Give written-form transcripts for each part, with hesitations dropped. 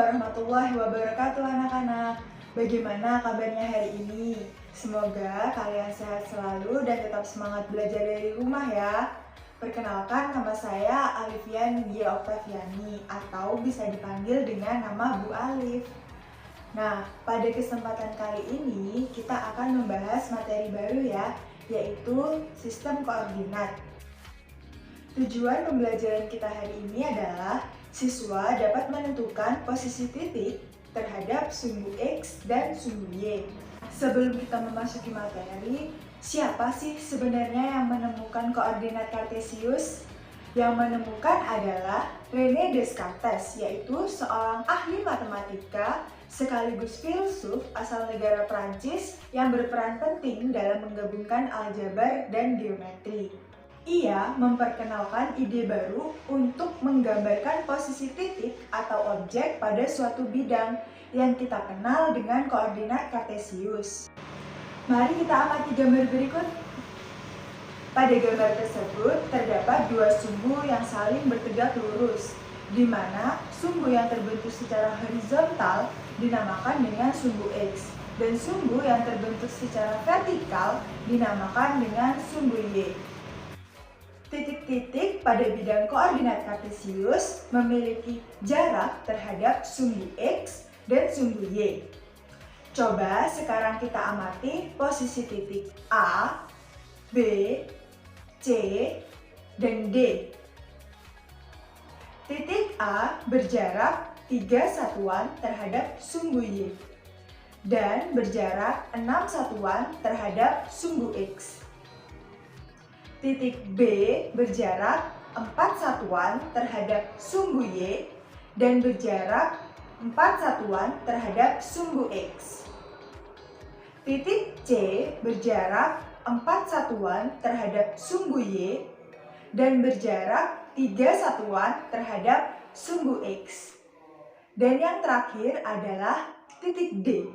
warahmatullahi wabarakatuh anak-anak. Bagaimana kabarnya hari ini? Semoga kalian sehat selalu dan tetap semangat belajar dari rumah ya. Perkenalkan, nama saya Alifian Dia Oktaviani atau bisa dipanggil dengan nama Bu Alif. Nah, pada kesempatan kali ini kita akan membahas materi baru ya, yaitu sistem koordinat. Tujuan pembelajaran kita hari ini adalah siswa dapat menentukan posisi titik terhadap sumbu X dan sumbu Y. Sebelum kita memasuki materi, siapa sih sebenarnya yang menemukan koordinat Kartesius? Yang menemukan adalah René Descartes, yaitu seorang ahli matematika sekaligus filsuf asal negara Prancis yang berperan penting dalam menggabungkan aljabar dan geometri. Ia memperkenalkan ide baru untuk menggambarkan posisi titik atau objek pada suatu bidang yang kita kenal dengan koordinat Kartesius. Mari kita amati gambar berikut. Pada gambar tersebut terdapat dua sumbu yang saling bertegak lurus, di mana sumbu yang terbentuk secara horizontal dinamakan dengan sumbu X, dan sumbu yang terbentuk secara vertikal dinamakan dengan sumbu Y. Titik-titik pada bidang koordinat Kartesius memiliki jarak terhadap sumbu X dan sumbu Y. Coba sekarang kita amati posisi titik A, B, C, dan D. Titik A berjarak 3 satuan terhadap sumbu Y dan berjarak 6 satuan terhadap sumbu X. Titik B berjarak 4 satuan terhadap sumbu Y dan berjarak 4 satuan terhadap sumbu X. Titik C berjarak 4 satuan terhadap sumbu Y dan berjarak 3 satuan terhadap sumbu X. Dan yang terakhir adalah titik D.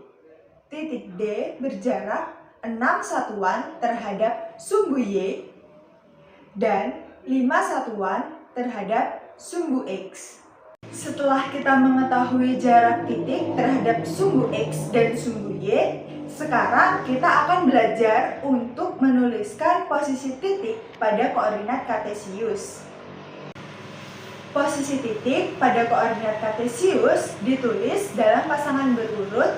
Titik D berjarak 6 satuan terhadap sumbu Y dan 5 satuan terhadap sumbu X. Setelah kita mengetahui jarak titik terhadap sumbu X dan sumbu Y, sekarang kita akan belajar untuk menuliskan posisi titik pada koordinat Kartesius. Posisi titik pada koordinat Kartesius ditulis dalam pasangan berurut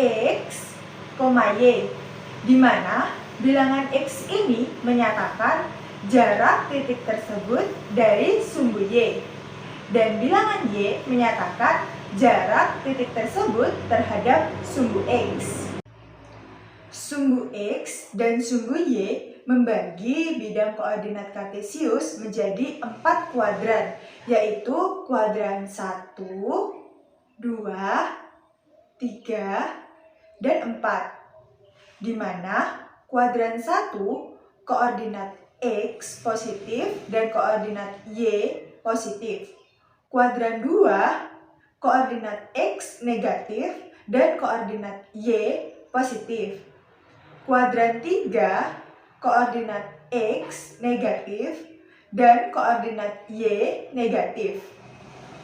X, Y, di mana bilangan X ini menyatakan jarak titik tersebut dari sumbu Y, dan bilangan Y menyatakan jarak titik tersebut terhadap sumbu X. Sumbu X dan sumbu Y membagi bidang koordinat Kartesius menjadi 4 kuadran, yaitu kuadran 1, 2, 3, dan 4. Di mana kuadran 1 koordinat X positif dan koordinat Y positif. Kuadran 2 koordinat X negatif dan koordinat Y positif. Kuadran 3 koordinat X negatif dan koordinat Y negatif.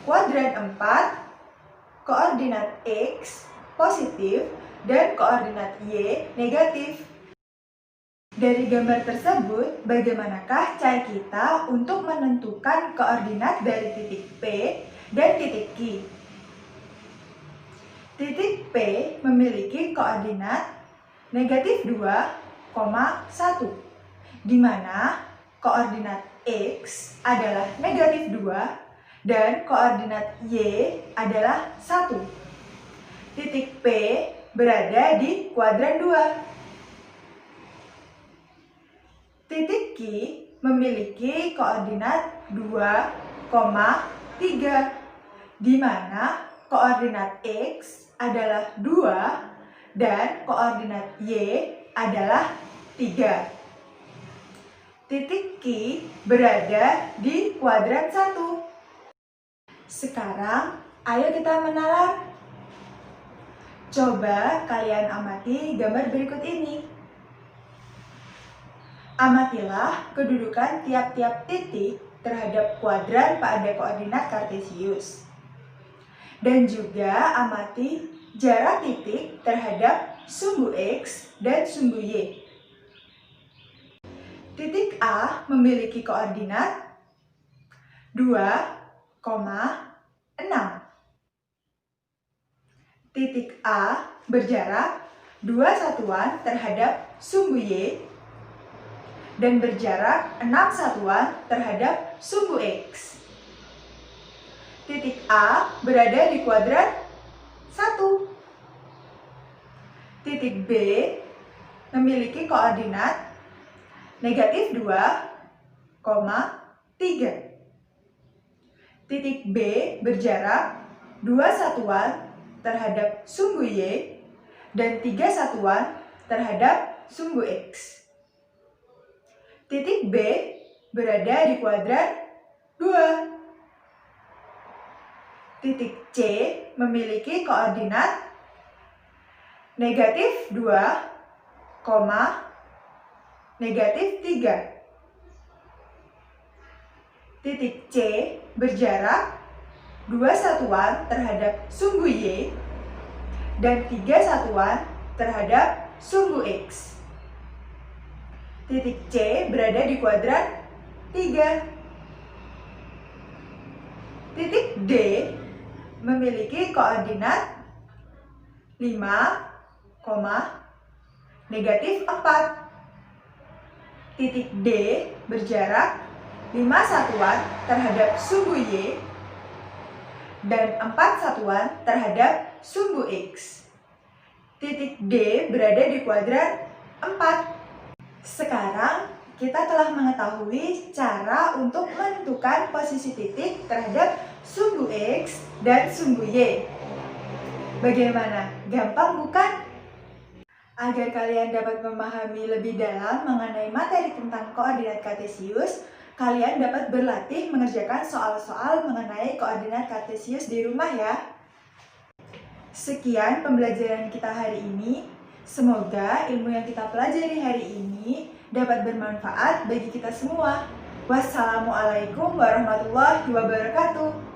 Kuadran 4 koordinat X positif dan koordinat Y negatif. Dari gambar tersebut, bagaimanakah cara kita untuk menentukan koordinat dari titik P dan titik Q? Titik P memiliki koordinat negatif 2,1, di mana koordinat X adalah negatif 2 dan koordinat Y adalah 1. Titik P berada di kuadran 2. Titik Q memiliki koordinat 2,3, di mana koordinat X adalah 2 dan koordinat Y adalah 3. Titik Q berada di kuadran 1. Sekarang, ayo kita menalar. Coba kalian amati gambar berikut ini. Amatilah kedudukan tiap-tiap titik terhadap kuadran pada koordinat Kartesius. Dan juga amati jarak titik terhadap sumbu X dan sumbu Y. Titik A memiliki koordinat 2,6. Titik A berjarak 2 satuan terhadap sumbu Y dan berjarak 6 satuan terhadap sumbu X. Titik A berada di kuadran 1. Titik B memiliki koordinat negatif 2,3. Titik B berjarak 2 satuan terhadap sumbu Y dan 3 satuan terhadap sumbu X. Titik B berada di kuadran 2. Titik C memiliki koordinat negatif 2, negatif 3. Titik C berjarak 2 satuan terhadap sumbu Y dan 3 satuan terhadap sumbu X. Titik C berada di kuadran 3. Titik D memiliki koordinat 5, negatif 4. Titik D berjarak 5 satuan terhadap sumbu Y dan 4 satuan terhadap sumbu X. Titik D berada di kuadran 4. Sekarang kita telah mengetahui cara untuk menentukan posisi titik terhadap sumbu X dan sumbu Y. Bagaimana? Gampang bukan? Agar kalian dapat memahami lebih dalam mengenai materi tentang koordinat kartesius, kalian dapat berlatih mengerjakan soal-soal mengenai koordinat kartesius di rumah ya. Sekian pembelajaran kita hari ini. Semoga ilmu yang kita pelajari hari ini dapat bermanfaat bagi kita semua. Wassalamualaikum warahmatullahi wabarakatuh.